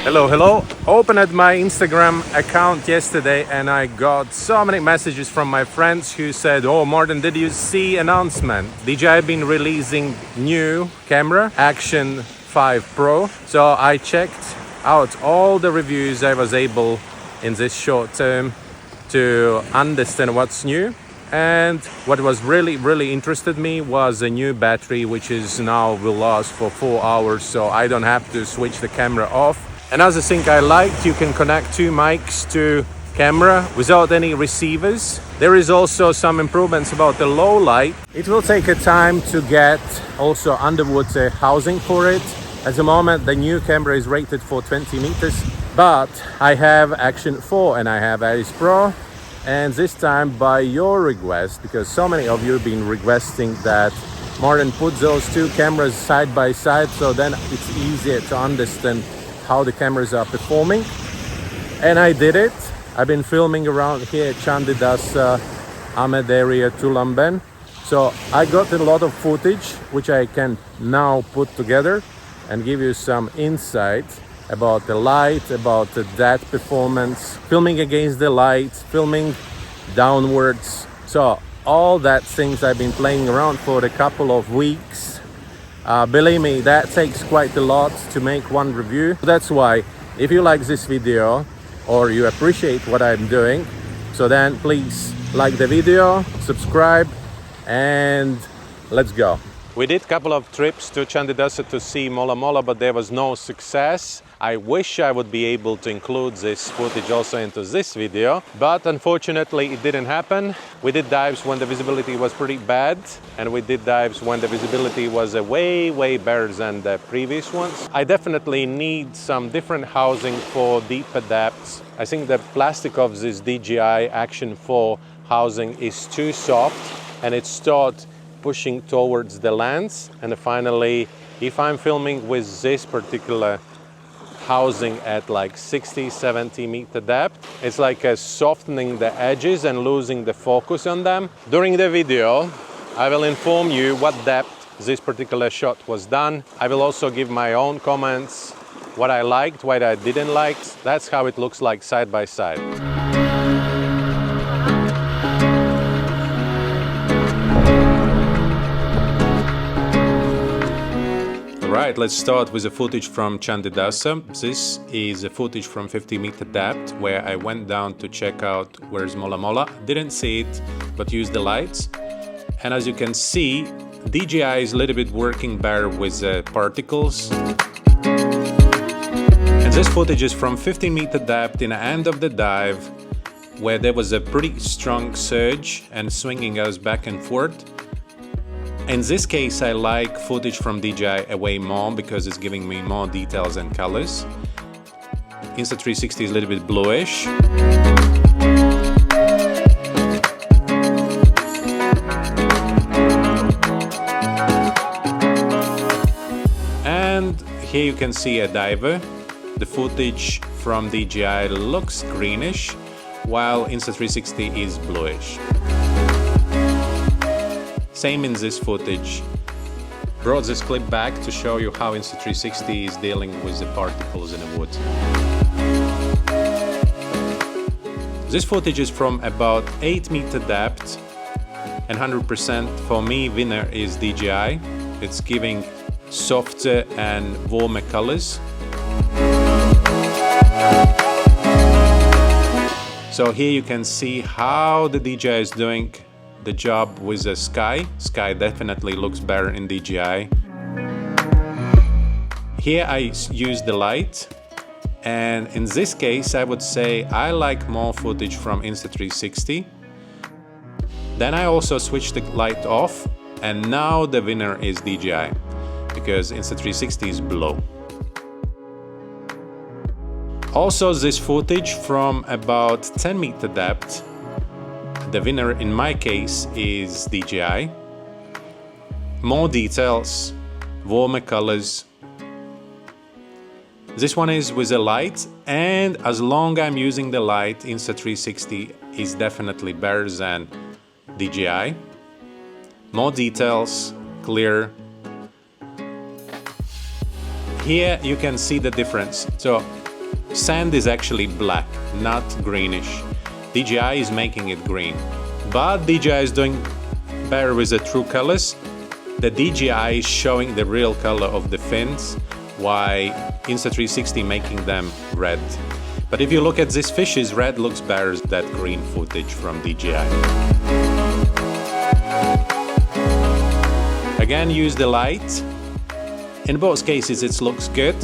Hello. Opened my Instagram account yesterday and I got so many messages from my friends who said, "Oh, Martin, did you see announcement? DJI been releasing new camera, Action 5 Pro." So I checked out all the reviews I was able in this short term to understand what's new. And what was really interested me was a new battery, which is now will last for 4 hours, so I don't have to switch the camera off. Another thing I liked, you can connect two mics to camera without any receivers. There is also some improvements about the low light. It will take a time to get also underwater housing for it. At the moment, the new camera is rated for 20 meters, but I have Action 4 and I have Ace Pro. And this time by your request, because so many of you have been requesting that Martin put those two cameras side by side, so then it's easier to understand how the cameras are performing. And I did it. I've been filming around here at Chandidasa, Ahmed area, Tulamben. So I got a lot of footage which I can now put together and give you some insight about the light, about that performance, filming against the light, filming downwards. So all that things I've been playing around for a couple of weeks. Believe me, that takes quite a lot to make one review. That's why if you like this video or you appreciate what I'm doing, so then please like the video, subscribe, and let's go. We did a couple of trips to Chandidasa to see Mola Mola, but there was no success. I wish I would be able to include this footage also into this video, but unfortunately it didn't happen. We did dives when the visibility was pretty bad, and we did dives when the visibility was way better than the previous ones. I definitely need some different housing for deeper depths. I think the plastic of this DJI Action 4 housing is too soft, and it starts pushing towards the lens. And finally, if I'm filming with this particular housing at like 60-70 meter depth, it's like softening the edges and losing the focus on them. During the video, I will inform you what depth this particular shot was done. I will also give my own comments, what I liked, what I didn't like. That's how it looks like side by side. Right, let's start with the footage from Chandidasa. This is a footage from 50 meter depth where I went down to check out where's Mola Mola. Didn't see it, but used the lights. And as you can see, DJI is a little bit working better with particles. And this footage is from 15 meter depth in the end of the dive where there was a pretty strong surge and swinging us back and forth. In this case, I like footage from DJI way more because it's giving me more details and colors. Insta360 is a little bit bluish. And here you can see a diver. The footage from DJI looks greenish, while Insta360 is bluish. Same in this footage. Brought this clip back to show you how Insta360 is dealing with the particles in the wood. This footage is from about 8 meter depth, and 100% for me winner is DJI. It's giving softer and warmer colors. So here you can see how the DJI is doing the job with the sky. Sky definitely looks better in DJI. Here I use the light, and in this case I would say I like more footage from Insta360. Then I also switched the light off, and now the winner is DJI because Insta360 is below. Also this footage from about 10 meter depth, the winner in my case is DJI. More details, warmer colors. This one is with a light, and as long as I'm using the light, Insta360 is definitely better than DJI. More details, clear. Here you can see the difference. So Sand is actually black, not greenish. DJI is making it green, but DJI is doing better with the true colors. The DJI is showing the real color of the fins, while Insta360 making them red. But if you look at these fishes, red looks better than that green footage from DJI. Again, use the light. In both cases it looks good.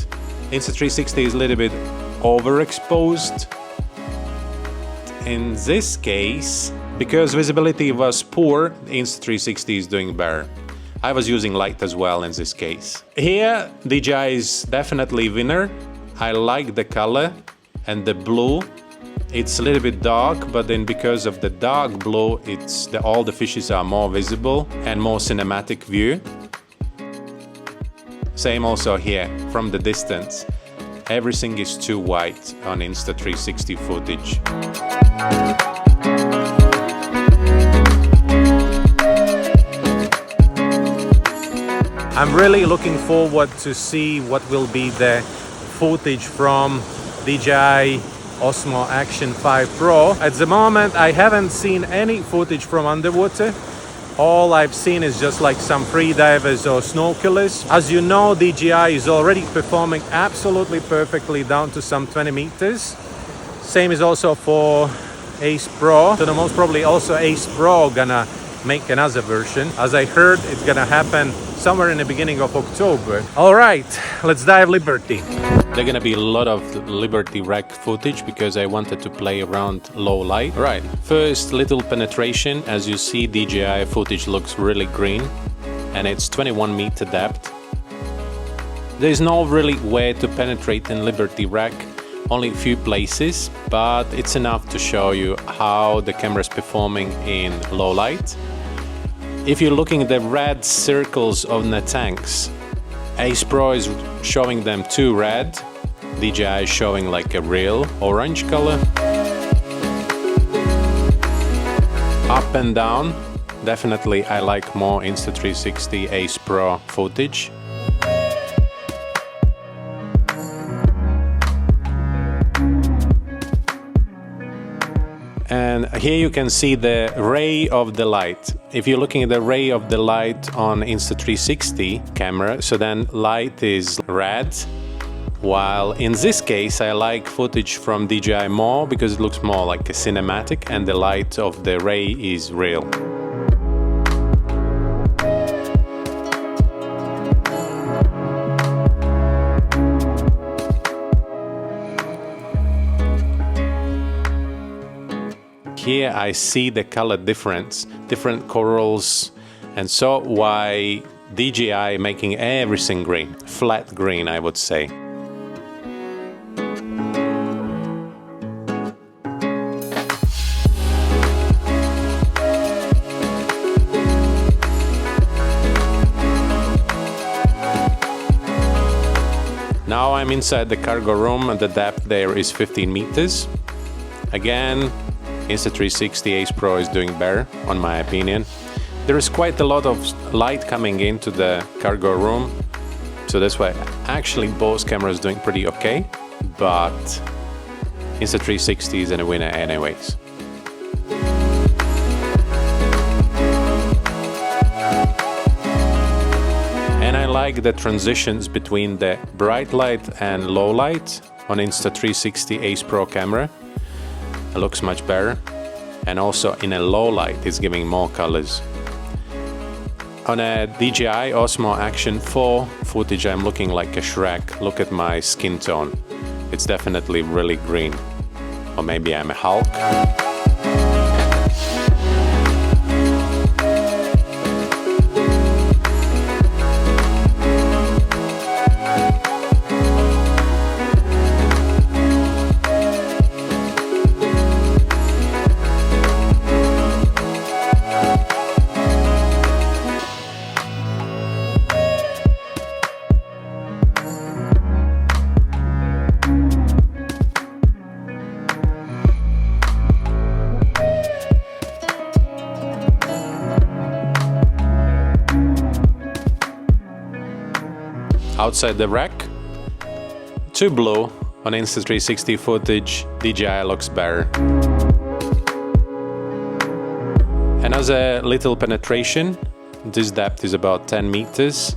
Insta360 is a little bit overexposed. In this case, because visibility was poor, Insta360 is doing better. I was using light as well in this case. Here, DJI is definitely winner. I like the color and the blue. It's a little bit dark, but then because of the dark blue, all the fishes are more visible and more cinematic view. Same also here, from the distance. Everything is too white on Insta360 footage. I'm really looking forward to see what will be the footage from DJI Osmo Action 5 Pro. At the moment, I haven't seen any footage from underwater. All I've seen is just like some free divers or snorkelers. As you know, DJI is already performing absolutely perfectly down to some 20 meters. Same is also for Ace Pro. So most probably also Ace Pro gonna make another version. As I heard, it's gonna happen somewhere in the beginning of October. All right, let's dive Liberty. There's gonna be a lot of Liberty Wreck footage because I wanted to play around low light. Right, first little penetration. As you see, DJI footage looks really green and it's 21 meter depth. There's no really way to penetrate in Liberty Wreck, only a few places, but it's enough to show you how the camera is performing in low light. If you're looking at the red circles on the tanks, Ace Pro is showing them too red. DJI is showing like a real orange color. Up and down, definitely I like more Insta360 Ace Pro footage. And here you can see the ray of the light. If you're looking at the ray of the light on Insta360 camera, so then light is red. While in this case, I like footage from DJI more because it looks more like a cinematic and the light of the ray is real. Here I see the color difference, different corals, and so why DJI making everything green, flat green I would say. Now I'm inside the cargo room and the depth there is 15 meters. Again, Insta360 Ace Pro is doing better, on my opinion. There is quite a lot of light coming into the cargo room, so that's why actually both cameras doing pretty okay, but Insta360 is a winner anyways. And I like the transitions between the bright light and low light on Insta360 Ace Pro camera. It looks much better, and also in a low light it's giving more colors. On a DJI Osmo Action 4 footage I'm looking like a Shrek. Look at my skin tone, it's definitely really green, or maybe I'm a Hulk. Outside the wreck, too blue, On Insta360 footage, DJI looks better. And as a little penetration, this depth is about 10 meters.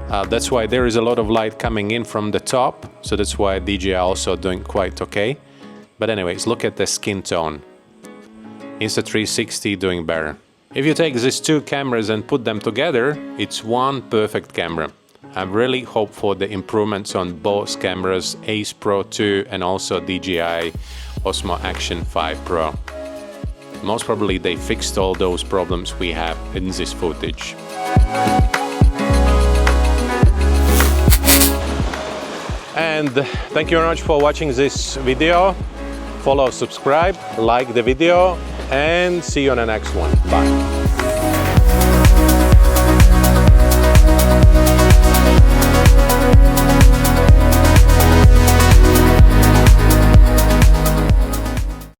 That's why there is a lot of light coming in from the top, so that's why DJI also doing quite okay. But anyways, look at the skin tone. Insta360 doing better. If you take these two cameras and put them together, it's one perfect camera. I really hope for the improvements on both cameras, Ace Pro 2 and also DJI Osmo Action 5 Pro. Most probably they fixed all those problems we have in this footage. And thank you very much for watching this video. Follow, subscribe, like the video, and see you on the next one. Bye.